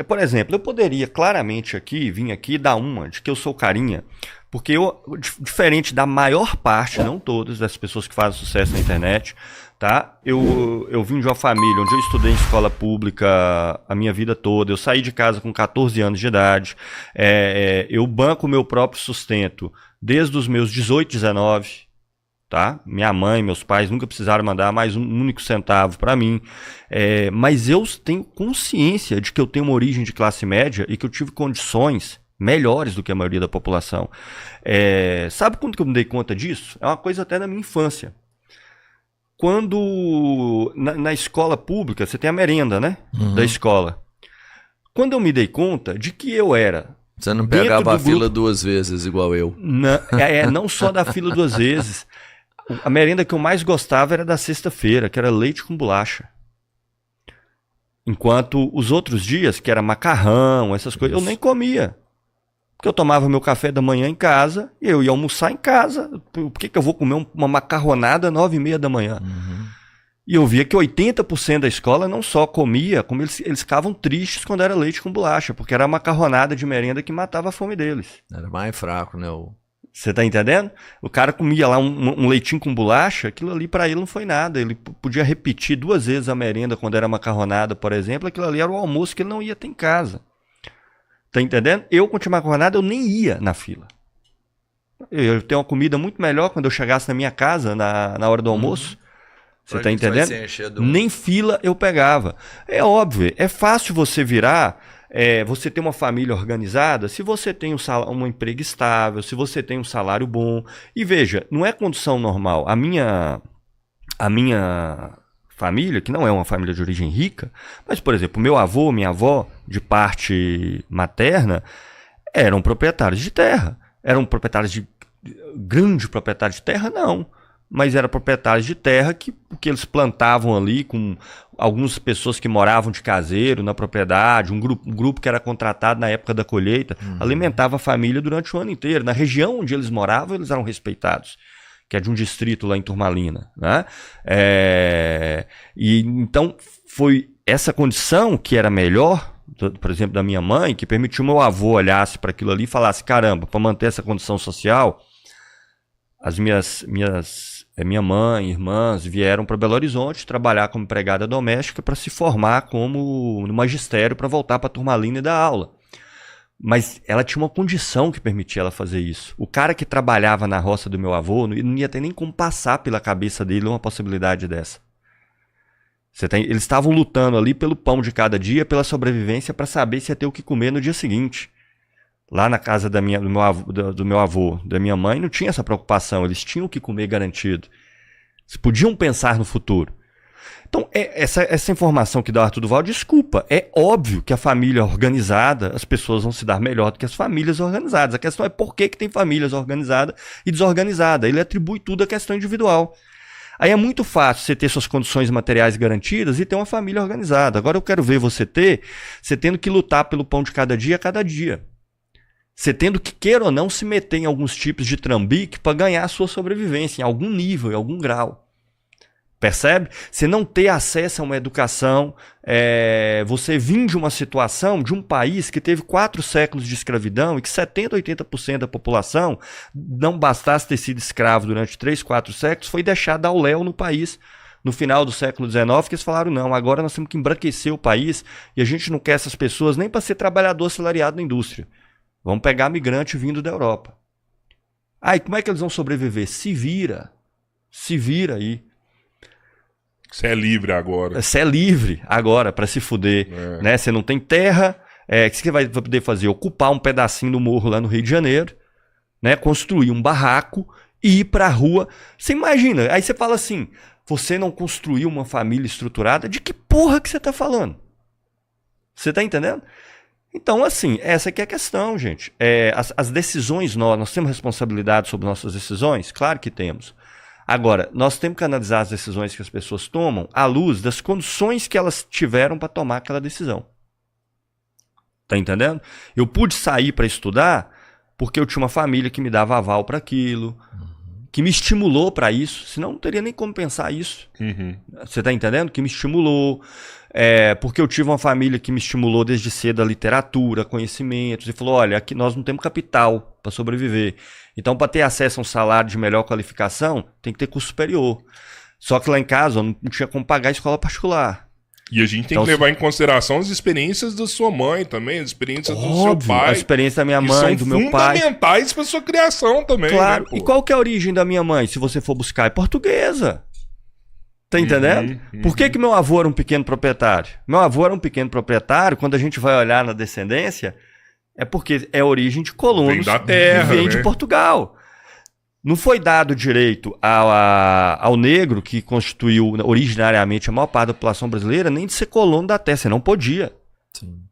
por exemplo, eu poderia claramente vir aqui dar uma de que eu sou carinha, porque eu, diferente da maior parte, não todas, das pessoas que fazem sucesso na internet, tá? Eu vim de uma família onde eu estudei em escola pública a minha vida toda, eu saí de casa com 14 anos de idade, eu banco o meu próprio sustento desde os meus 18, 19, tá? Minha mãe, meus pais nunca precisaram mandar mais um único centavo para mim, mas eu tenho consciência de que eu tenho uma origem de classe média e que eu tive condições melhores do que a maioria da população. Sabe quando que eu me dei conta disso? É uma coisa até da minha infância. Quando na escola pública você tem a merenda, né? Uhum. Da escola. Quando eu me dei conta de que eu era... Você não pegava a fila duas vezes igual eu. Não só da fila duas vezes. A merenda que eu mais gostava era da sexta-feira, que era leite com bolacha. Enquanto os outros dias, que era macarrão, essas coisas, eu nem comia. Porque eu tomava meu café da manhã em casa e eu ia almoçar em casa. Por que eu vou comer uma macarronada às 9h30 da manhã? Uhum. E eu via que 80% da escola não só comia, como eles ficavam tristes quando era leite com bolacha, porque era a macarronada de merenda que matava a fome deles. Era mais fraco, né? Você tá entendendo? O cara comia lá um leitinho com bolacha, aquilo ali para ele não foi nada. Ele podia repetir 2 vezes a merenda quando era macarronada, por exemplo. Aquilo ali era o almoço que ele não ia ter em casa. Tá entendendo? Eu, com macarronada, eu nem ia na fila. Eu tenho uma comida muito melhor quando eu chegasse na minha casa na hora do almoço. Você tá entendendo? Nem fila eu pegava. É óbvio, é fácil você virar... você ter uma família organizada se você tem um emprego estável, se você tem um salário bom. E veja, não é condição normal. A minha família, que não é uma família de origem rica, mas, por exemplo, meu avô, minha avó, de parte materna, eram proprietários de terra. Eram proprietários grande proprietário de terra, não. Mas eram proprietários de terra que eles plantavam ali com algumas pessoas que moravam de caseiro na propriedade, um grupo que era contratado na época da colheita, alimentava a família durante o ano inteiro. Na região onde eles moravam, eles eram respeitados, que é de um distrito lá em Turmalina, né? E então foi essa condição que era melhor, por exemplo, da minha mãe, que permitiu meu avô olhasse para aquilo ali e falasse: caramba, para manter essa condição social, minha mãe, irmãs vieram para Belo Horizonte trabalhar como empregada doméstica para se formar como no magistério para voltar para Turmalina e dar aula. Mas ela tinha uma condição que permitia ela fazer isso. O cara que trabalhava na roça do meu avô não ia ter nem como passar pela cabeça dele uma possibilidade dessa. Eles estavam lutando ali pelo pão de cada dia, pela sobrevivência, para saber se ia ter o que comer no dia seguinte. Lá na casa do meu avô, da minha mãe, não tinha essa preocupação. Eles tinham o que comer garantido. Eles podiam pensar no futuro. Então, essa informação que dá o Arthur Duval, desculpa, é óbvio que a família organizada, as pessoas vão se dar melhor do que as famílias organizadas. A questão é por que tem famílias organizadas e desorganizadas. Ele atribui tudo à questão individual. Aí é muito fácil você ter suas condições materiais garantidas e ter uma família organizada. Agora eu quero ver você tendo que lutar pelo pão de cada dia a cada dia. Você tendo que, queira ou não, se meter em alguns tipos de trambique para ganhar a sua sobrevivência, em algum nível, em algum grau. Percebe? Você não ter acesso a uma educação, você vir de uma situação, de um país que teve 4 séculos de escravidão e que 70%, 80% da população, não bastasse ter sido escravo durante 3, 4 séculos, foi deixada ao léu no país. No final do século XIX, que eles falaram: não, agora nós temos que embranquecer o país e a gente não quer essas pessoas nem para ser trabalhador assalariado na indústria. Vamos pegar migrante vindo da Europa. E como é que eles vão sobreviver? Se vira aí. Você é livre agora. Você é livre agora para se fuder. Né? Você não tem terra. O que você vai poder fazer? Ocupar um pedacinho do morro lá no Rio de Janeiro, né? Construir um barraco e ir para a rua. Você imagina, aí você fala assim: você não construiu uma família estruturada? De que porra que você está falando? Você está entendendo? Então, assim, essa aqui é a questão, gente. As decisões, nós temos responsabilidade sobre nossas decisões? Claro que temos. Agora, nós temos que analisar as decisões que as pessoas tomam à luz das condições que elas tiveram para tomar aquela decisão. Tá entendendo? Eu pude sair para estudar porque eu tinha uma família que me dava aval para aquilo. que me estimulou para isso, senão não teria nem como pensar isso. Você está entendendo? Que me estimulou, porque eu tive uma família que me estimulou desde cedo a literatura, conhecimentos, e falou, olha, aqui nós não temos capital para sobreviver. Então, para ter acesso a um salário de melhor qualificação, tem que ter curso superior. Só que lá em casa eu não tinha como pagar a escola particular. E a gente tem que levar em consideração as experiências da sua mãe também, as experiências do seu pai. A experiência da minha mãe, do meu pai. São fundamentais para sua criação também. Claro. Né, e qual que é a origem da minha mãe? Se você for buscar, é portuguesa. Tá entendendo? Por que meu avô era um pequeno proprietário? Meu avô era um pequeno proprietário, quando a gente vai olhar na descendência, é porque é origem de colonos da terra, que vem né? de Portugal. Não foi dado direito ao negro, que constituiu originariamente a maior parte da população brasileira, nem de ser colono da terra. Você não podia. Sim.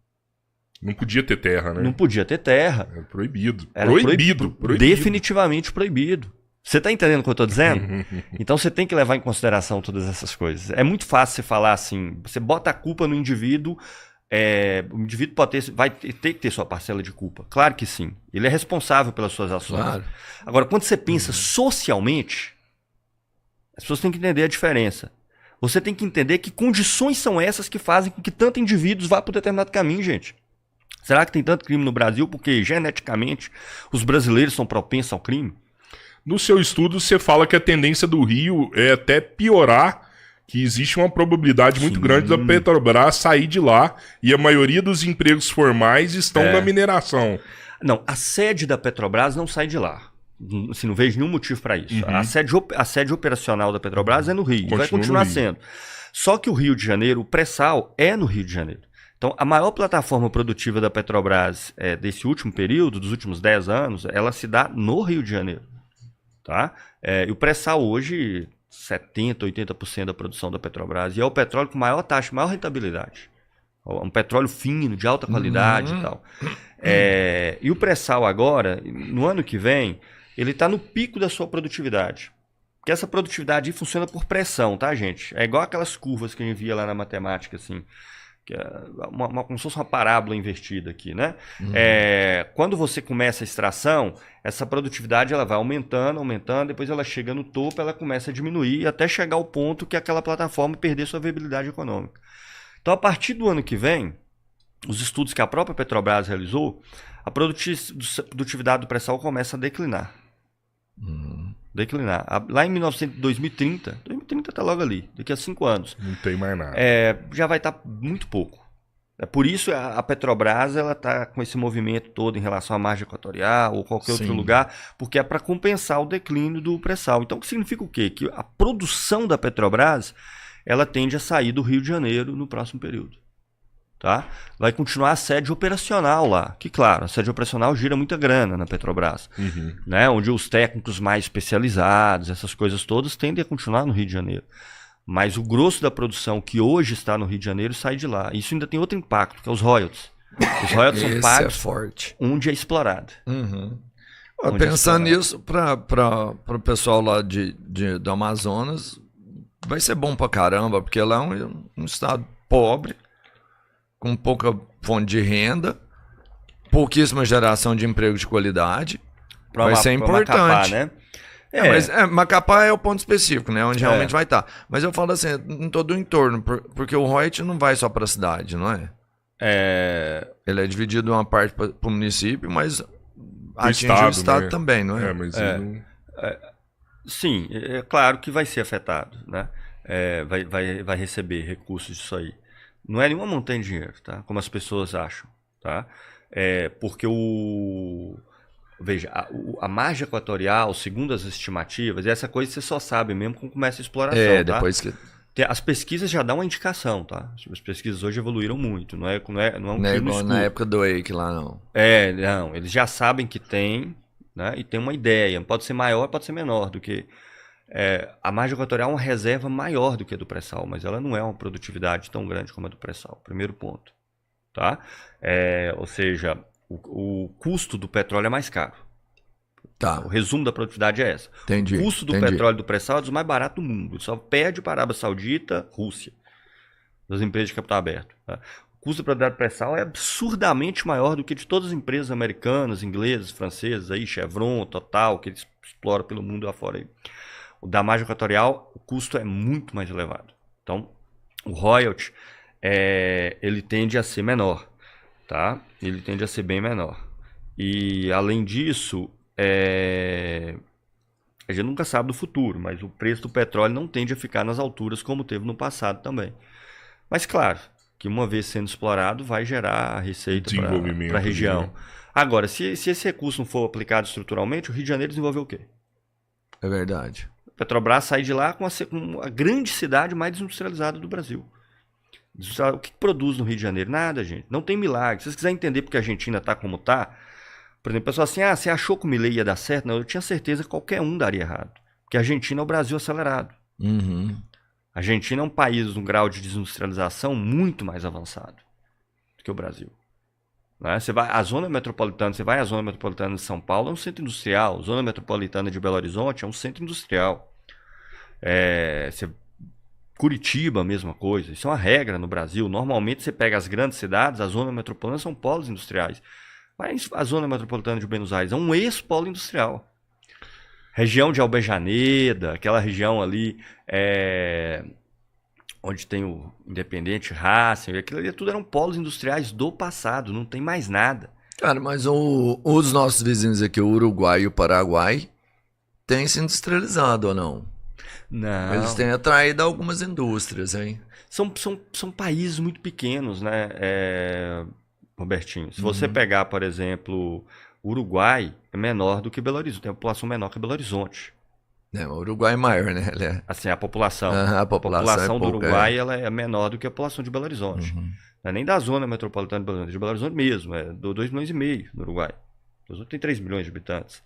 Não podia ter terra, né? Não podia ter terra. Era proibido. Era Proibido. Definitivamente proibido. Você está entendendo o que eu estou dizendo? Então você tem que levar em consideração todas essas coisas. É muito fácil você falar assim, você bota a culpa no indivíduo, o indivíduo vai ter que ter sua parcela de culpa. Claro que sim. Ele é responsável pelas suas ações. Claro. Agora, quando você pensa socialmente, as pessoas têm que entender a diferença. Você tem que entender que condições são essas que fazem com que tanto indivíduos vá para um determinado caminho, gente. Será que tem tanto crime no Brasil porque geneticamente os brasileiros são propensos ao crime? No seu estudo, você fala que a tendência do Rio é até piorar, que existe uma probabilidade muito grande da Petrobras sair de lá e a maioria dos empregos formais estão na mineração. Não, a sede da Petrobras não sai de lá. Assim, não vejo nenhum motivo para isso. A sede operacional da Petrobras é no Rio, vai continuar sendo. Só que o Rio de Janeiro, o pré-sal é no Rio de Janeiro. Então, a maior plataforma produtiva da Petrobras desse último período, dos últimos 10 anos, ela se dá no Rio de Janeiro. Tá? E o pré-sal hoje, 70%, 80% da produção da Petrobras, e é o petróleo com maior taxa, maior rentabilidade. Um petróleo fino, de alta qualidade e tal. E o pré-sal agora, no ano que vem, ele está no pico da sua produtividade. Porque essa produtividade funciona por pressão, tá, gente? É igual aquelas curvas que a gente via lá na matemática, assim. Que é como se fosse uma parábola invertida aqui, né? Quando você começa a extração, essa produtividade ela vai aumentando, depois ela chega no topo, ela começa a diminuir até chegar ao ponto que aquela plataforma perder sua viabilidade econômica. Então, a partir do ano que vem, os estudos que a própria Petrobras realizou, a produtividade do pré-sal começa a declinar. Lá em 2030 está logo ali, daqui a 5 anos. Não tem mais nada. Já vai estar muito pouco. Por isso a Petrobras está com esse movimento todo em relação à margem equatorial ou qualquer outro lugar, porque é para compensar o declínio do pré-sal. Então, o que significa o quê? Que a produção da Petrobras ela tende a sair do Rio de Janeiro no próximo período. Tá? Vai continuar a sede operacional lá, que claro, a sede operacional gira muita grana na Petrobras, né? Onde os técnicos mais especializados, essas coisas todas tendem a continuar no Rio de Janeiro. Mas o grosso da produção que hoje está no Rio de Janeiro sai de lá. Isso ainda tem outro impacto, que é os royalties. Os royalties são pagos onde é explorado. Pensando nisso, para o pessoal lá do Amazonas, vai ser bom pra caramba, porque lá é um estado pobre, com pouca fonte de renda, pouquíssima geração de emprego de qualidade. Vai ser importante. Macapá, né? Mas Macapá é o ponto específico, né? Onde realmente vai estar. Mas eu falo assim, em todo o entorno, porque o royalties não vai só para a cidade, não é? Ele é dividido uma parte para o município, mas atinge o estado, né? Também, não é? Sim, é claro que vai ser afetado, né? Vai receber recursos disso aí. Não é nenhuma montanha de dinheiro, tá? Como as pessoas acham, tá? Porque veja, a margem equatorial, segundo as estimativas, essa coisa você só sabe mesmo quando começa a exploração, tá? Depois que... As pesquisas já dão uma indicação, tá? As pesquisas hoje evoluíram muito, não é um tiro no escuro. Na época do Eike lá, não. Não, eles já sabem que tem, né? E tem uma ideia, pode ser maior, pode ser menor do que... a margem equatorial é uma reserva maior do que a do pré-sal, mas ela não é uma produtividade tão grande como a do pré-sal. Primeiro ponto. Tá? Ou seja, o custo do petróleo é mais caro. Tá. O resumo da produtividade é essa. Entendi. O custo do petróleo do pré-sal é dos mais baratos do mundo. Ele só perde para a Arábia Saudita, Rússia, das empresas de capital aberto. Tá? O custo da produtividade pré-sal é absurdamente maior do que de todas as empresas americanas, inglesas, francesas, aí, Chevron, Total, que eles exploram pelo mundo afora aí. O da margem equatorial, o custo é muito mais elevado. Então, o royalty, ele tende a ser menor, tá? Ele tende a ser bem menor. E, além disso, a gente nunca sabe do futuro, mas o preço do petróleo não tende a ficar nas alturas como teve no passado também. Mas, claro, que uma vez sendo explorado, vai gerar receita para a região. Né? Agora, se esse recurso não for aplicado estruturalmente, o Rio de Janeiro desenvolveu o quê? É verdade. Petrobras sai de lá com a grande cidade mais desindustrializada do Brasil. O que produz no Rio de Janeiro? Nada, gente. Não tem milagre. Se vocês quiserem entender porque a Argentina está como está, por exemplo, o pessoal assim, você achou que o Milei ia dar certo? Não, eu tinha certeza que qualquer um daria errado. Porque a Argentina é o Brasil acelerado. Uhum. A Argentina é um país num grau de desindustrialização muito mais avançado do que o Brasil. Né? Você vai à zona metropolitana de São Paulo, é um centro industrial. A zona metropolitana de Belo Horizonte é um centro industrial. Curitiba, a mesma coisa. Isso é uma regra no Brasil. Normalmente você pega as grandes cidades, a zona metropolitana são polos industriais. Mas a zona metropolitana de Buenos Aires é um ex-polo industrial. Região de Albejaneda, aquela região ali onde tem o Independente Racing, aquilo ali tudo eram polos industriais do passado, não tem mais nada. Cara, mas os nossos vizinhos aqui, o Uruguai e o Paraguai, têm se industrializado ou não? Não. Eles têm atraído algumas indústrias, hein? São países muito pequenos, né, Robertinho? Se você pegar, por exemplo, o Uruguai é menor do que Belo Horizonte, tem uma população menor que Belo Horizonte. O Uruguai é maior, né? Assim, a população. A população do Uruguai ela é menor do que a população de Belo Horizonte. Não é nem da zona metropolitana de Belo Horizonte, mesmo. É 2,5 milhões no Uruguai. O Horizonte tem 3 milhões de habitantes.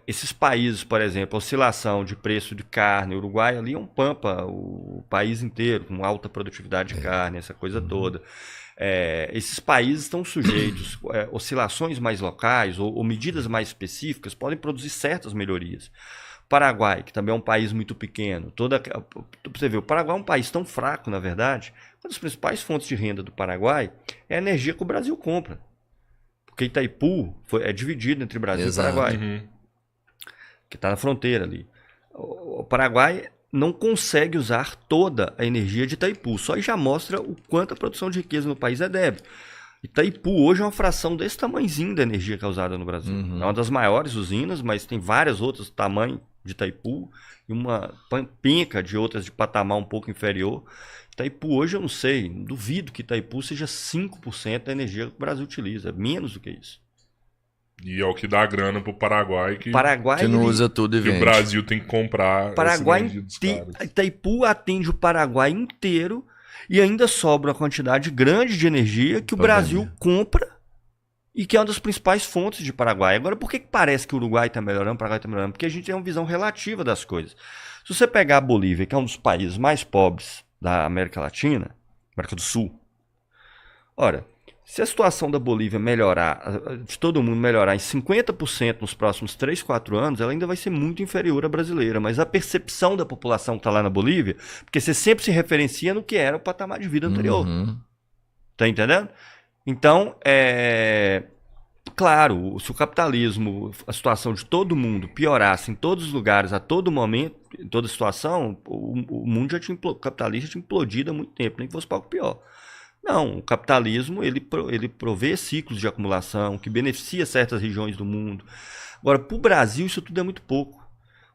Esses países, por exemplo, oscilação de preço de carne, o Uruguai ali é um pampa, o país inteiro, com alta produtividade de carne, essa coisa toda. Esses países estão sujeitos a oscilações mais locais ou medidas mais específicas podem produzir certas melhorias. Paraguai, que também é um país muito pequeno, você vê, o Paraguai é um país tão fraco, na verdade, uma das principais fontes de renda do Paraguai é a energia que o Brasil compra. Porque Itaipu é dividido entre Brasil e Paraguai, que está na fronteira ali. O Paraguai não consegue usar toda a energia de Itaipu, só aí já mostra o quanto a produção de riqueza no país é débil. Itaipu hoje é uma fração desse tamanhozinho da energia que é usada no Brasil. É uma das maiores usinas, mas tem várias outras tamanho de Itaipu e uma penca de outras de patamar um pouco inferior. Itaipu hoje eu não sei, duvido que Itaipu seja 5% da energia que o Brasil utiliza, menos do que isso. E é o que dá grana pro Paraguai que não usa tudo e vende. O Brasil tem que comprar Paraguai Itaipu atende o Paraguai inteiro e ainda sobra uma quantidade grande de energia que o Brasil compra e que é uma das principais fontes de Paraguai. Agora, por que parece que o Uruguai está melhorando, o Paraguai está melhorando? Porque a gente tem uma visão relativa das coisas. Se você pegar a Bolívia, que é um dos países mais pobres da América Latina, América do Sul, ora, se a situação da Bolívia melhorar, de todo mundo melhorar em 50% nos próximos 3, 4 anos, ela ainda vai ser muito inferior à brasileira. Mas a percepção da população que está lá na Bolívia, porque você sempre se referencia no que era o patamar de vida anterior. Tá entendendo? Então, claro, se o capitalismo, a situação de todo mundo piorasse em todos os lugares, a todo momento, em toda situação, o mundo o capitalista tinha implodido há muito tempo, nem que fosse para o pior. Não, o capitalismo ele provê ciclos de acumulação que beneficia certas regiões do mundo. Agora, para o Brasil, isso tudo é muito pouco.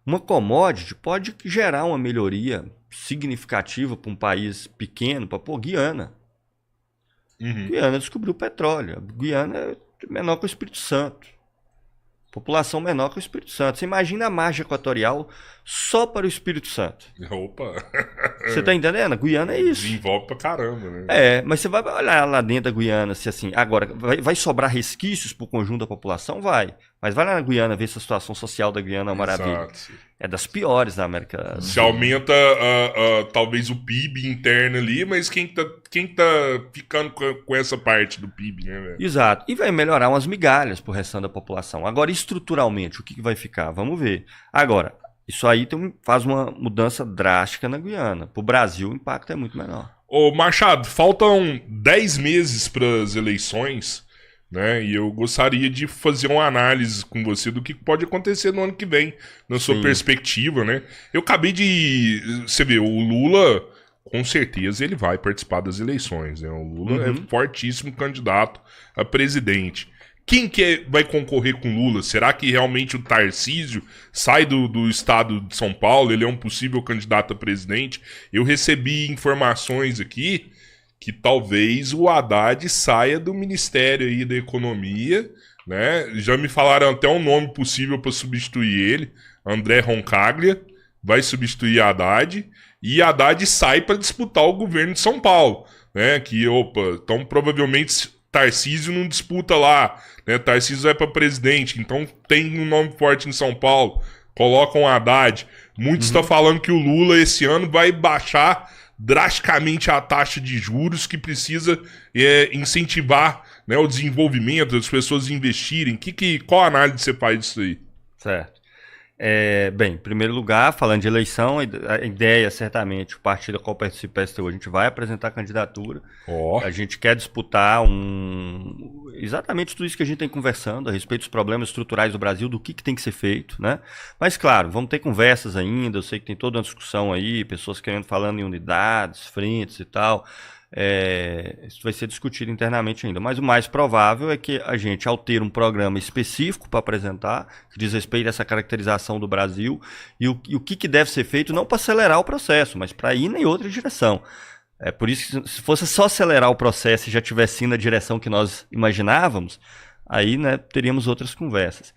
Uma commodity pode gerar uma melhoria significativa para um país pequeno, para Guiana. Guiana descobriu petróleo. Guiana é menor que o Espírito Santo. População menor que o Espírito Santo. Você imagina a margem equatorial só para o Espírito Santo. Opa! Você tá entendendo? A Guiana é isso. Desenvolve pra caramba, né? Mas você vai olhar lá dentro da Guiana, se assim, agora, vai sobrar resquícios pro conjunto da população? Vai. Mas vai lá na Guiana ver se a situação social da Guiana é uma maravilha. É das piores da América. Se aumenta talvez o PIB interno ali, mas quem tá ficando com essa parte do PIB, né, velho? Exato. E vai melhorar umas migalhas pro restante da população. Agora, estruturalmente, o que vai ficar? Vamos ver. Agora, isso aí faz uma mudança drástica na Guiana. Pro Brasil, o impacto é muito menor. Ô, Machado, faltam 10 meses para as eleições, né? E eu gostaria de fazer uma análise com você do que pode acontecer no ano que vem, na sua perspectiva, né? Eu acabei de... Você vê, o Lula, com certeza, ele vai participar das eleições, né? O Lula é fortíssimo candidato a presidente. Quem que vai concorrer com Lula? Será que realmente o Tarcísio sai do estado de São Paulo? Ele é um possível candidato a presidente? Eu recebi informações aqui que talvez o Haddad saia do Ministério aí da Economia, né? Já me falaram até um nome possível para substituir ele. André Roncaglia vai substituir Haddad. E Haddad sai para disputar o governo de São Paulo, né? Então provavelmente Tarcísio não disputa lá, né? Tarcísio vai para presidente, então tem um nome forte em São Paulo, colocam Haddad. Muitos estão falando que o Lula esse ano vai baixar drasticamente a taxa de juros, que precisa incentivar, né, o desenvolvimento, as pessoas investirem. Qual análise você faz disso aí? Certo. Bem, em primeiro lugar, falando de eleição, a ideia, certamente, o partido a qual participa do PSTU, a gente vai apresentar candidatura. A gente quer disputar exatamente tudo isso que a gente tem conversando a respeito dos problemas estruturais do Brasil, do que tem que ser feito, né? Mas, claro, vamos ter conversas ainda, eu sei que tem toda uma discussão aí, pessoas falando em unidades, frentes e tal. Isso vai ser discutido internamente ainda, mas o mais provável é que a gente, ao ter um programa específico para apresentar, que diz respeito a essa caracterização do Brasil e o que deve ser feito, não para acelerar o processo, mas para ir em outra direção. Por isso que se fosse só acelerar o processo e já tivesse indo na direção que nós imaginávamos, aí, né, teríamos outras conversas.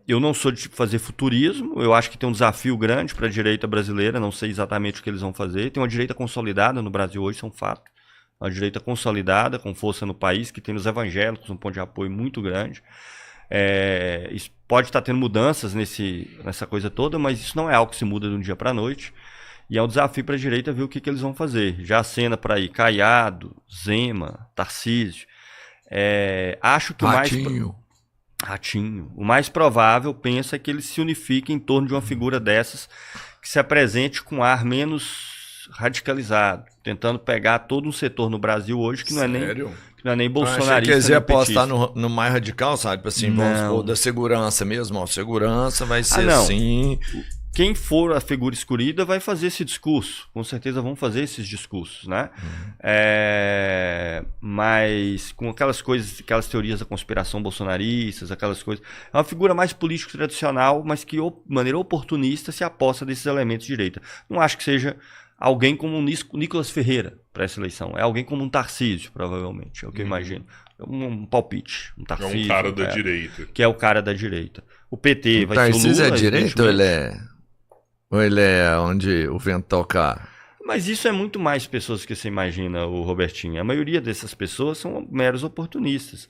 Eu não sou de fazer futurismo, eu acho que tem um desafio grande para a direita brasileira, não sei exatamente o que eles vão fazer. Tem uma direita consolidada no Brasil hoje, isso é um fato. Uma direita consolidada, com força no país, que tem nos evangélicos um ponto de apoio muito grande. Isso pode estar tendo mudanças nessa coisa toda, mas isso não é algo que se muda de um dia para a noite. E é um desafio para a direita ver o que eles vão fazer. Já acena para aí Caiado, Zema, Tarcísio. Acho que Ratinho. O mais provável, pensa, é que eles se unifiquem em torno de uma figura dessas que se apresente com ar menos radicalizado, tentando pegar todo um setor no Brasil hoje que não é nem bolsonarista. Achei que eles iam apostar no mais radical, sabe? Assim, vamos supor, da segurança mesmo. Ó, segurança vai ser assim. Quem for a figura escolhida vai fazer esse discurso. Com certeza vão fazer esses discursos, né? Mas com aquelas teorias da conspiração bolsonaristas, aquelas coisas. É uma figura mais político tradicional, mas que, de maneira oportunista, se aposta desses elementos de direita. Não acho que seja alguém como um Nicolas Ferreira para essa eleição. É alguém como um Tarcísio, provavelmente. É o que eu imagino. Um palpite. Um Tarcísio. É um cara da direita. Que é o cara da direita. O PT vai ser o Lula. Tarcísio é direita ou ele é onde o vento tocar? Mas isso é muito mais pessoas que você imagina, o Robertinho. A maioria dessas pessoas são meros oportunistas.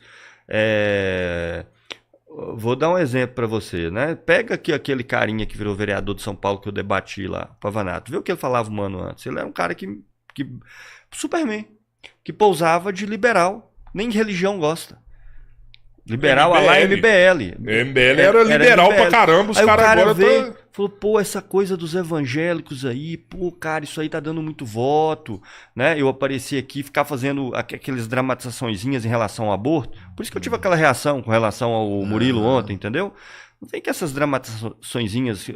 Vou dar um exemplo para você, né? Pega aqui aquele carinha que virou vereador de São Paulo que eu debati lá, Pavanato. Vê o que ele falava um ano antes. Ele era um cara que Superman, que pousava de liberal. Nem religião gosta. Liberal, a lá MBL. MBL era liberal pra caramba, os caras agora veio, falou, pô, essa coisa dos evangélicos aí, pô, cara, isso aí tá dando muito voto, né? Eu apareci aqui, ficar fazendo aquelas dramatizaçõezinhas em relação ao aborto. Por isso que eu tive aquela reação com relação ao Murilo ontem, entendeu? Não tem que essas dramatizaçõezinhas.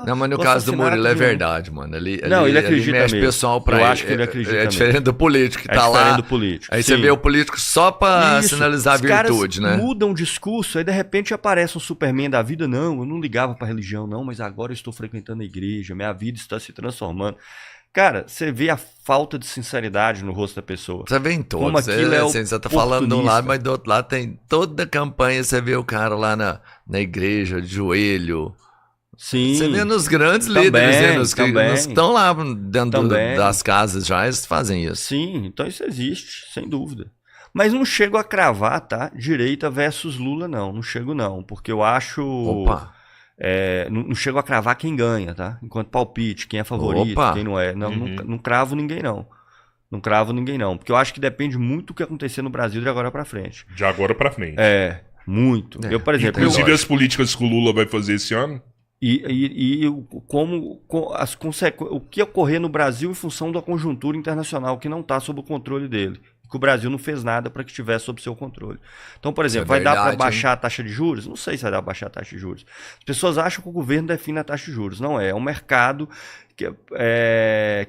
Não, mas no caso do Murilo é verdade, mano. Ele acredita mexe mesmo. Pessoal pra eu acho que ele acredita. É diferente do político que tá lá. É diferente do político. Aí você vê o político só pra sinalizar a virtude, né? Mudam o discurso, aí de repente aparece um Superman da vida. Não, eu não ligava pra religião, não, mas agora eu estou frequentando a igreja, minha vida está se transformando. Cara, você vê a falta de sinceridade no rosto da pessoa. Você vê em todos. Como você tá falando de um lado, mas do outro lado tem toda a campanha. Você vê o cara lá na igreja, de joelho. Sim. Você vê nos grandes líderes, que estão lá dentro das casas já, eles fazem isso. Sim, então isso existe, sem dúvida. Mas não chego a cravar, tá? Direita versus Lula, não chego não, porque eu acho... não chego a cravar quem ganha, tá? Enquanto palpite, quem é favorito, quem não é. Não cravo ninguém, não. Não cravo ninguém, não. Porque eu acho que depende muito do que acontecer no Brasil de agora pra frente. De agora pra frente. Muito. Eu, por exemplo... Inclusive as políticas que o Lula vai fazer esse ano? O que ocorrer no Brasil em função da conjuntura internacional que não está sob o controle dele. Que o Brasil não fez nada para que estivesse sob seu controle. Então, por exemplo, vai dar para baixar a taxa de juros? Não sei se vai dar para baixar a taxa de juros. As pessoas acham que o governo define a taxa de juros. Não é. É um mercado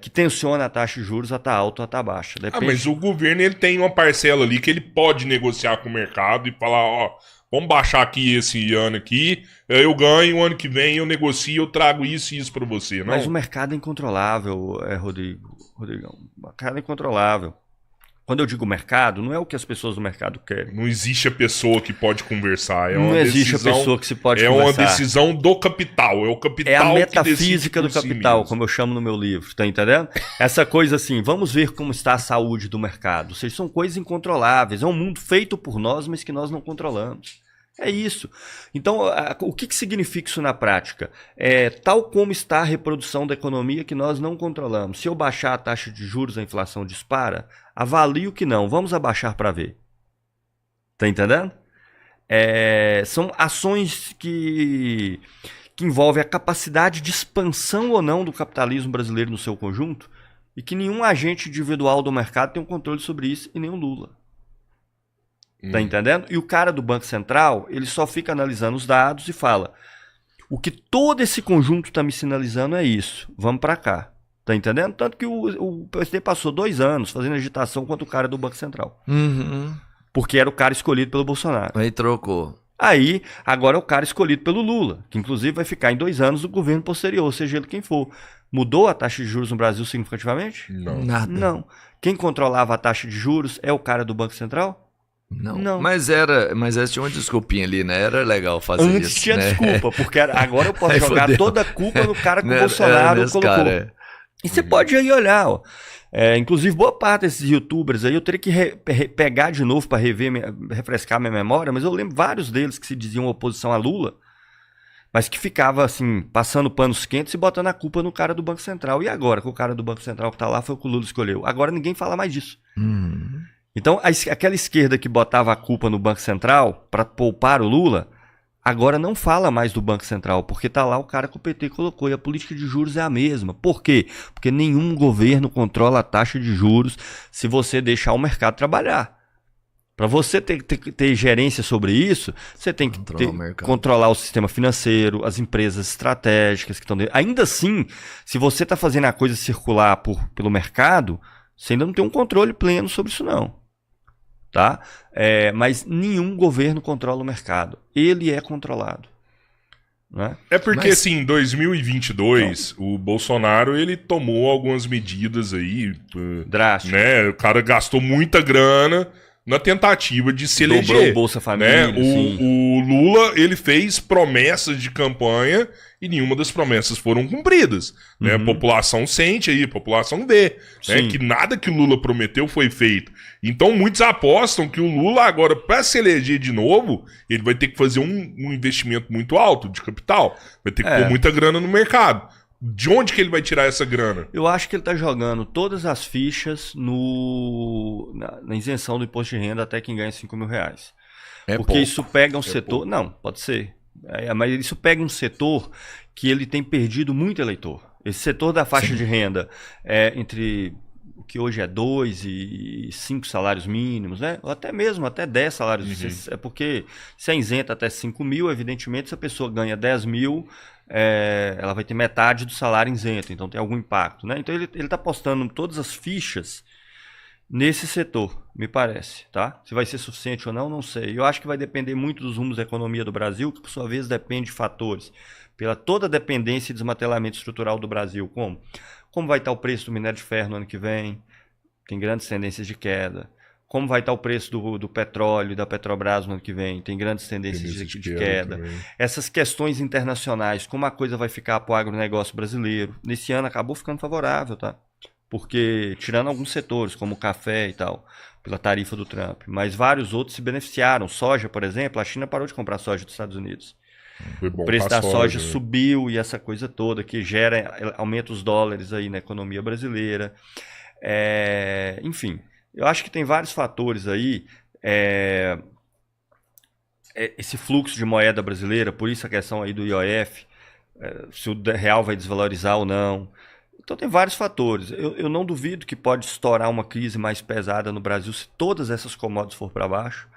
que tensiona a taxa de juros a estar alta ou a estar baixa. Depende... mas o governo ele tem uma parcela ali que ele pode negociar com o mercado e falar, ó, vamos baixar aqui esse ano aqui, eu ganho, o ano que vem eu negocio, eu trago isso e isso para você. Não? Mas o mercado é incontrolável, Rodrigão. O mercado é incontrolável. Quando eu digo mercado, não é o que as pessoas do mercado querem. Não existe a pessoa que pode conversar. Não existe a pessoa que se pode conversar. É uma decisão do capital. É o capital é a metafísica do capital, si como eu chamo no meu livro. Tá entendendo? Essa coisa assim, vamos ver como está a saúde do mercado. Ou seja, são coisas incontroláveis. É um mundo feito por nós, mas que nós não controlamos. É isso. Então, o que significa isso na prática? Tal como está a reprodução da economia que nós não controlamos. Se eu baixar a taxa de juros, a inflação dispara, avalio que não. Vamos abaixar para ver. Tá entendendo? São ações que envolvem a capacidade de expansão ou não do capitalismo brasileiro no seu conjunto e que nenhum agente individual do mercado tem um controle sobre isso e nem o Lula. Tá entendendo? E o cara do Banco Central, ele só fica analisando os dados e fala: o que todo esse conjunto está me sinalizando é isso, vamos para cá. Tá entendendo? Tanto que o PSD passou 2 anos fazendo agitação contra o cara do Banco Central. Porque era o cara escolhido pelo Bolsonaro. Aí trocou. Aí, agora é o cara escolhido pelo Lula, que inclusive vai ficar em 2 anos no governo posterior, seja ele quem for. Mudou a taxa de juros no Brasil significativamente? Não. Nada. Não. Quem controlava a taxa de juros é o cara do Banco Central? Não. Mas tinha uma desculpinha ali, né? Era legal fazer Antes isso. tinha né? desculpa, porque agora eu posso jogar fodeu. toda a culpa no cara que o Bolsonaro colocou. Cara, E você pode aí olhar, ó. Inclusive, boa parte desses youtubers aí, eu teria que pegar de novo para refrescar minha memória, mas eu lembro vários deles que se diziam oposição a Lula, mas que ficava assim, passando panos quentes e botando a culpa no cara do Banco Central. E agora, que o cara do Banco Central que tá lá foi o que o Lula escolheu. Agora ninguém fala mais disso. Então, aquela esquerda que botava a culpa no Banco Central para poupar o Lula, agora não fala mais do Banco Central, porque tá lá o cara que o PT colocou e a política de juros é a mesma. Por quê? Porque nenhum governo controla a taxa de juros se você deixar o mercado trabalhar. Para você ter gerência sobre isso, você tem que controlar o sistema financeiro, as empresas estratégicas que estão dentro. Ainda assim, se você está fazendo a coisa circular pelo mercado, você ainda não tem um controle pleno sobre isso não. Tá? Mas nenhum governo controla o mercado. Ele é controlado. Né? É porque, assim, em 2022, o Bolsonaro ele tomou algumas medidas aí. Drásticas. Né? O cara gastou muita grana na tentativa de se eleger. Dobrou o Bolsa Família. Né? O Lula ele fez promessas de campanha e nenhuma das promessas foram cumpridas. Né? A população sente aí, a população vê. Né? Que nada que o Lula prometeu foi feito. Então muitos apostam que o Lula agora, para se eleger de novo, ele vai ter que fazer um investimento muito alto de capital. Vai ter que pôr muita grana no mercado. De onde que ele vai tirar essa grana? Eu acho que ele está jogando todas as fichas na isenção do imposto de renda até quem ganha R$5.000. Porque pouco. isso pega um setor... Pouco. Não, pode ser. Mas isso pega um setor que ele tem perdido muito eleitor. Esse setor da faixa de renda entre o que hoje é 2 e 5 salários mínimos, né? Ou até 10 salários mínimos. É porque se é isenta até 5 mil, evidentemente, se a pessoa ganha 10 mil, ela vai ter metade do salário isento, então tem algum impacto, né? Então ele está apostando todas as fichas nesse setor, me parece, tá? Se vai ser suficiente ou não, não sei. Eu acho que vai depender muito dos rumos da economia do Brasil, que por sua vez depende de fatores, pela toda a dependência e desmantelamento estrutural do Brasil, como vai estar o preço do minério de ferro no ano que vem, tem grandes tendências de queda. Como vai estar o preço do petróleo e da Petrobras no ano que vem, tem grandes tendências de queda. Essas questões internacionais, como a coisa vai ficar para o agronegócio brasileiro, nesse ano acabou ficando favorável, tá? Porque, tirando alguns setores, como o café e tal, pela tarifa do Trump, mas vários outros se beneficiaram. Soja, por exemplo, a China parou de comprar soja dos Estados Unidos. O preço da soja subiu e essa coisa toda que aumenta os dólares aí na economia brasileira. Enfim, eu acho que tem vários fatores aí. Esse fluxo de moeda brasileira, por isso a questão aí do IOF, se o real vai desvalorizar ou não. Então tem vários fatores. Eu não duvido que pode estourar uma crise mais pesada no Brasil se todas essas commodities for para baixo.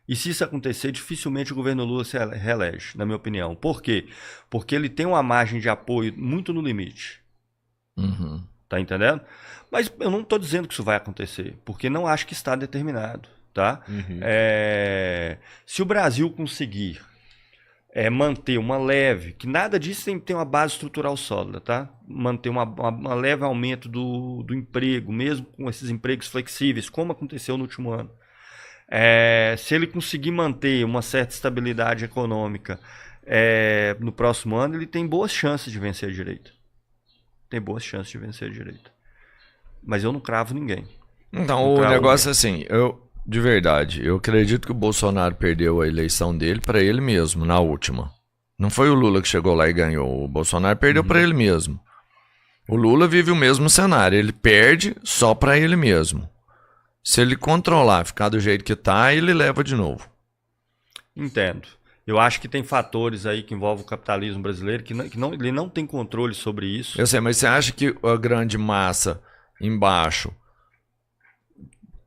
E se isso acontecer, dificilmente o governo Lula se reelege, na minha opinião. Por quê? Porque ele tem uma margem de apoio muito no limite. Uhum. Tá entendendo? Mas eu não estou dizendo que isso vai acontecer, porque não acho que está determinado. Tá? Uhum. Se o Brasil conseguir manter uma leve, que nada disso tem que ter uma base estrutural sólida, tá? Manter uma leve aumento do emprego, mesmo com esses empregos flexíveis, como aconteceu no último ano. Se ele conseguir manter uma certa estabilidade econômica no próximo ano, ele tem boas chances de vencer a direita. Tem boas chances de vencer a direita. Mas eu não cravo ninguém. Então, o negócio é assim, de verdade, eu acredito que o Bolsonaro perdeu a eleição dele para ele mesmo, na última. Não foi o Lula que chegou lá e ganhou. O Bolsonaro perdeu para ele mesmo. O Lula vive o mesmo cenário. Ele perde só para ele mesmo. Se ele controlar, ficar do jeito que tá, ele leva de novo. Entendo. Eu acho que tem fatores aí que envolvem o capitalismo brasileiro que ele não tem controle sobre isso. Eu sei, mas você acha que a grande massa embaixo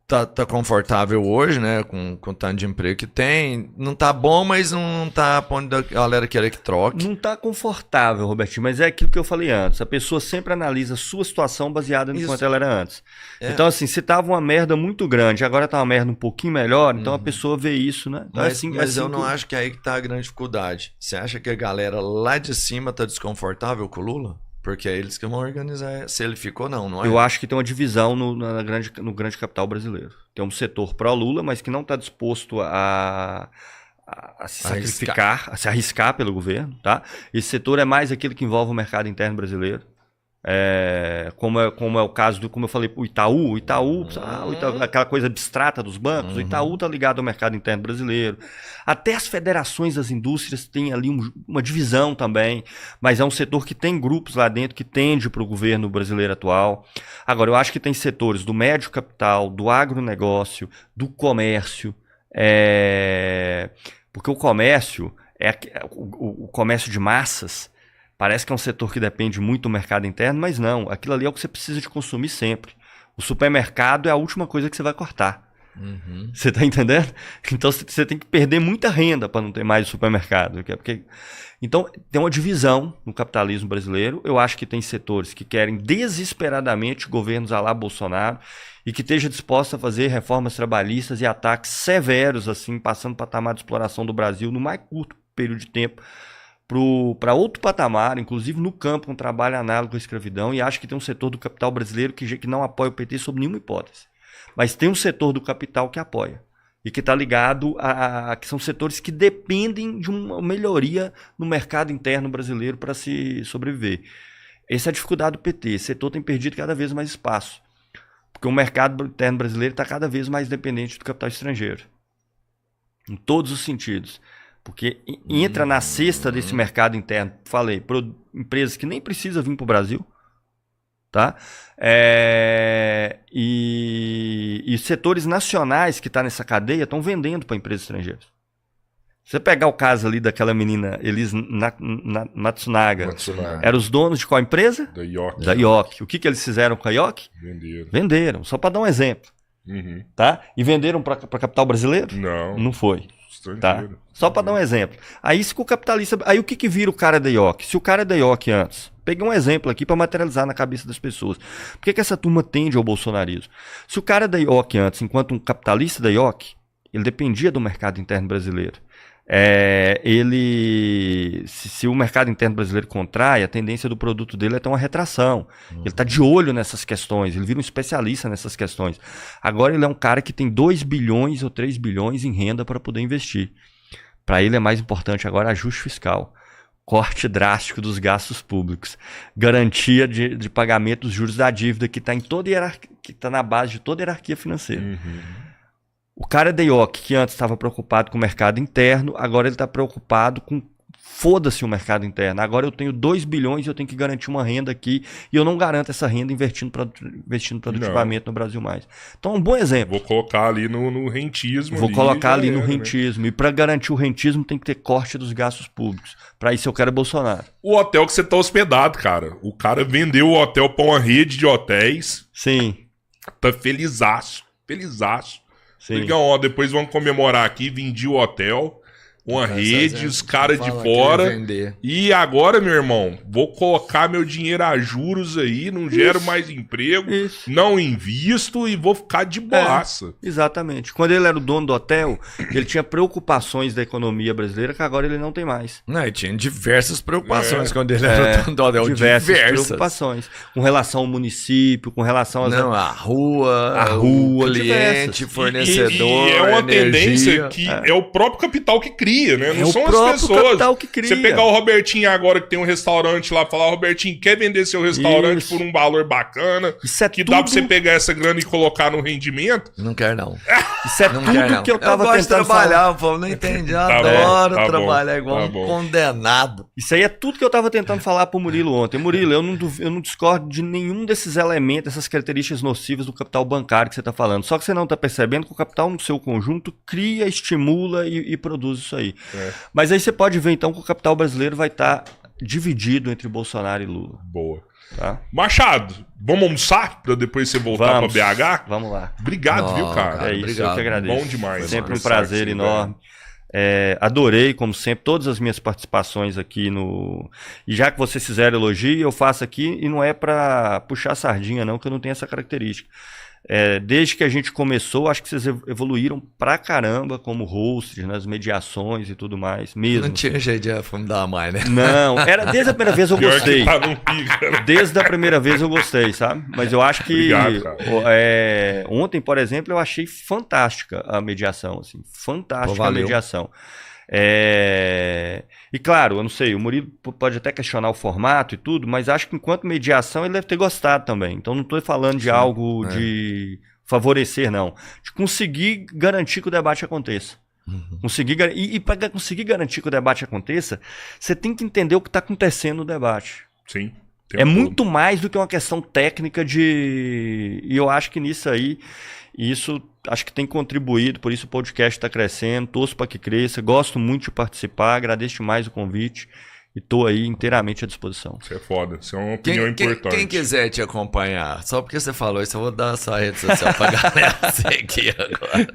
tá confortável hoje, né? Com o tanto de emprego que tem. Não tá bom, mas não tá pondo a galera querer que troque. Não tá confortável, Robertinho, mas é aquilo que eu falei antes. A pessoa sempre analisa a sua situação baseada no quanto ela era antes. Então, assim, se tava uma merda muito grande, agora tá uma merda um pouquinho melhor, então a pessoa vê isso, né? Então, mas eu não acho que é aí que tá a grande dificuldade. Você acha que a galera lá de cima tá desconfortável com o Lula? Porque é eles que vão organizar se ele ficou, não é? Eu acho que tem uma divisão no grande capital brasileiro. Tem um setor pró-Lula, mas que não está disposto a se sacrificar, a se arriscar pelo governo. Tá? Esse setor é mais aquele que envolve o mercado interno brasileiro. Como é o caso do, como eu falei, o Itaú, aquela coisa abstrata dos bancos, o Itaú está ligado ao mercado interno brasileiro. Até as federações das indústrias têm ali uma divisão também, mas é um setor que tem grupos lá dentro que tende para o governo brasileiro atual. Agora, eu acho que tem setores do médio capital, do agronegócio, do comércio, porque o comércio, o comércio de massas, parece que é um setor que depende muito do mercado interno, mas não. Aquilo ali é o que você precisa de consumir sempre. O supermercado é a última coisa que você vai cortar. Você está entendendo? Então você tem que perder muita renda para não ter mais o supermercado. Então tem uma divisão no capitalismo brasileiro. Eu acho que tem setores que querem desesperadamente governos à la Bolsonaro e que esteja disposto a fazer reformas trabalhistas e ataques severos, assim, passando o patamar de exploração do Brasil no mais curto período de tempo para outro patamar, inclusive no campo, um trabalho análogo à escravidão, e acho que tem um setor do capital brasileiro que não apoia o PT sob nenhuma hipótese. Mas tem um setor do capital que apoia, e que está ligado que são setores que dependem de uma melhoria no mercado interno brasileiro para se sobreviver. Essa é a dificuldade do PT. Esse setor tem perdido cada vez mais espaço, porque o mercado interno brasileiro está cada vez mais dependente do capital estrangeiro, em todos os sentidos. Porque entra na cesta desse mercado interno, falei, empresas que nem precisam vir para o Brasil, tá? E setores nacionais que estão nessa cadeia estão vendendo para empresas estrangeiras. Se você pegar o caso ali daquela menina, Elise Matsunaga, eram os donos de qual empresa? Da IOC. Da IOC. O que eles fizeram com a IOC? Venderam, só para dar um exemplo. Tá? E venderam para capital brasileiro? Não foi. Tá? Só para dar um exemplo. Aí se o capitalista, aí o que vira o cara da IOC? Se o cara é da IOC antes, peguei um exemplo aqui para materializar na cabeça das pessoas. Por que essa turma tende ao bolsonarismo? Se o cara é da IOC antes, enquanto um capitalista da IOC, ele dependia do mercado interno brasileiro. Se o mercado interno brasileiro contrai, a tendência do produto dele é ter uma retração. Ele está de olho nessas questões, ele vira um especialista nessas questões. Agora ele é um cara que tem 2 bilhões ou 3 bilhões em renda para poder investir. Para ele é mais importante agora ajuste fiscal, corte drástico dos gastos públicos, garantia de pagamento dos juros da dívida que está na base de toda a hierarquia financeira. O cara da IOC, que antes estava preocupado com o mercado interno, agora ele está preocupado com Foda-se o mercado interno. Agora eu tenho 2 bilhões e eu tenho que garantir uma renda aqui e eu não garanto essa renda investindo produtivamente no Brasil mais. Então, um bom exemplo. Vou colocar ali no rentismo. Vou colocar ali no rentismo. Né? E para garantir o rentismo tem que ter corte dos gastos públicos. Para isso eu quero Bolsonaro. O hotel que você tá hospedado, cara. O cara vendeu o hotel para uma rede de hotéis. Sim. Tá felizaço. Felizaço. Sim. Digam, ó, depois vamos comemorar aqui. Vendi o hotel. Uma rede, os caras de fora. E agora, meu irmão, vou colocar meu dinheiro a juros aí, não gero mais emprego, não invisto e vou ficar de boaça. Exatamente. Quando ele era o dono do hotel, ele tinha preocupações da economia brasileira que agora ele não tem mais. Não, ele tinha diversas preocupações quando ele era o dono do hotel. Diversas preocupações. Com relação ao município, com relação às... Não, a rua, cliente, fornecedor, e é uma energia. Tendência que é o próprio capital que cria. Né? Não são as pessoas. Capital que cria. Você pegar o Robertinho agora que tem um restaurante lá, falar, Robertinho, quer vender seu restaurante por um valor bacana, que dá pra você pegar essa grana e colocar no rendimento? Não quer não. Isso é tudo que eu tava gosto tentando de trabalhar, falar. O povo não entende. Eu adoro trabalhar igual um bom. condenado. Isso aí é tudo que eu tava tentando falar pro Murilo ontem. Murilo, eu não discordo de nenhum desses elementos, essas características nocivas do capital bancário que você tá falando. Só que você não tá percebendo que o capital no seu conjunto cria, estimula e produz isso aí. Mas aí você pode ver então que o capital brasileiro vai estar dividido entre Bolsonaro e Lula. Boa. Tá? Machado, vamos almoçar pra depois você voltar pra BH? Vamos lá. Obrigado, viu, cara? É isso, obrigado. eu que agradeço. Bom demais. Foi sempre um prazer enorme. Adorei, como sempre, todas as minhas participações aqui no... E já que vocês fizeram elogio, eu faço aqui e não é pra puxar sardinha não, que eu não tenho essa característica. Desde que a gente começou, acho que vocês evoluíram pra caramba como hosts, nas mediações e tudo mais, mesmo. Não tinha jeito de afundar mais, né? Não, desde a primeira vez eu Pior gostei. Que tá num pica, né? Desde a primeira vez eu gostei, sabe? Mas eu acho que Obrigado, ontem, por exemplo, eu achei fantástica a mediação, assim, fantástica a mediação. E claro, eu não sei, o Murilo pode até questionar o formato e tudo, mas acho que enquanto mediação ele deve ter gostado também. Então não estou falando de algo de favorecer, não. De conseguir garantir que o debate aconteça. E para conseguir garantir que o debate aconteça, você tem que entender o que está acontecendo no debate. Sim. Muito mais do que uma questão técnica de... E eu acho que nisso aí, isso acho que tem contribuído, por isso o podcast está crescendo, torço para que cresça, gosto muito de participar, agradeço demais o convite e estou aí inteiramente à disposição. Isso é foda, isso é uma opinião importante. Quem quiser te acompanhar, só porque você falou isso, eu vou dar a sua rede social pra galera seguir agora.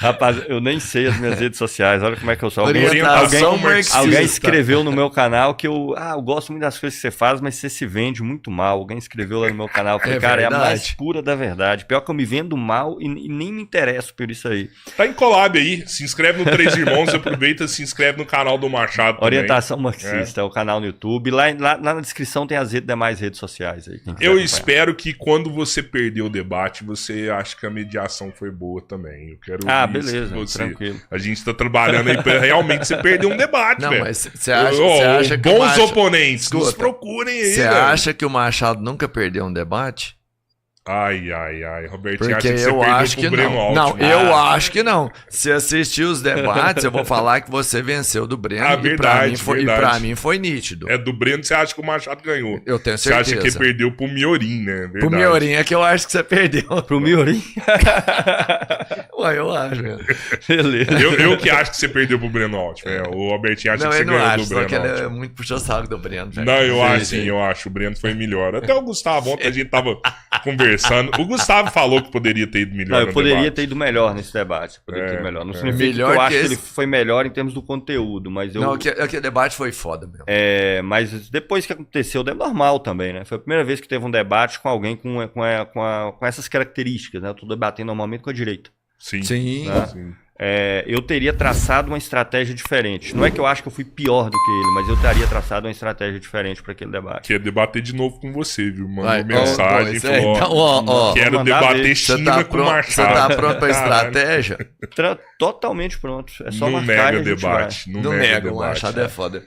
Rapaz, eu nem sei as minhas redes sociais, olha como é que eu sou. Alguém escreveu no meu canal que eu gosto muito das coisas que você faz, mas você se vende muito mal. Alguém escreveu lá no meu canal, eu falei, cara, verdade. É a mais pura da verdade. Pior que eu me vendo mal e nem me interesso por isso aí. Tá em collab aí, se inscreve no Três Irmãos, aproveita e se inscreve no canal do Machado Orientação Marxista, é o canal no YouTube. Lá na descrição tem as demais redes sociais aí. Eu espero que quando você perder o debate, você ache que a mediação foi boa também. Eu quero beleza, tranquilo. A gente tá trabalhando aí pra realmente você perder um debate, velho. Não, mas você acha que bons oponentes, nos procurem aí, Você acha que o Machado nunca perdeu um debate? Ai, Robertinho, porque acha que você eu acho que não. Não, eu acho que não. Se assistir os debates, eu vou falar que você venceu do Breno. Verdade, e pra mim foi nítido. Do Breno você acha que o Machado ganhou. Eu tenho certeza. Você acha que perdeu pro Miorim, né? Verdade. Pro Miorim é que eu acho que você perdeu. Pro Miorim? Ué, eu acho, mesmo. Beleza. Eu que acho que você perdeu pro Breno Altman. O Robertinho acha que você ganhou do Breno. Só que ele é muito puxa-saco do Breno. Não, eu acho. O Breno foi melhor. Até o Gustavo, ontem a gente tava conversando. O Gustavo falou que poderia ter ido melhor. Eu poderia ter ido melhor nesse debate. Poderia ter ido melhor. Não significa que eu acho que ele foi melhor em termos do conteúdo, mas eu... Não, aquele debate foi foda mesmo. Mas depois que aconteceu, é normal também, né? Foi a primeira vez que teve um debate com alguém com essas características, né? Eu tô debatendo normalmente com a direita. Sim. Né? Sim. Eu teria traçado uma estratégia diferente. Não é que eu acho que eu fui pior do que ele, mas eu teria traçado uma estratégia diferente para aquele debate. Quero debater de novo com você, viu? Mandou mensagem, falou, então, quero debater China com o Machado. Você tá pronto pra estratégia? Totalmente pronto. É só não marcar nega debate. Não nega, o Machado é foda.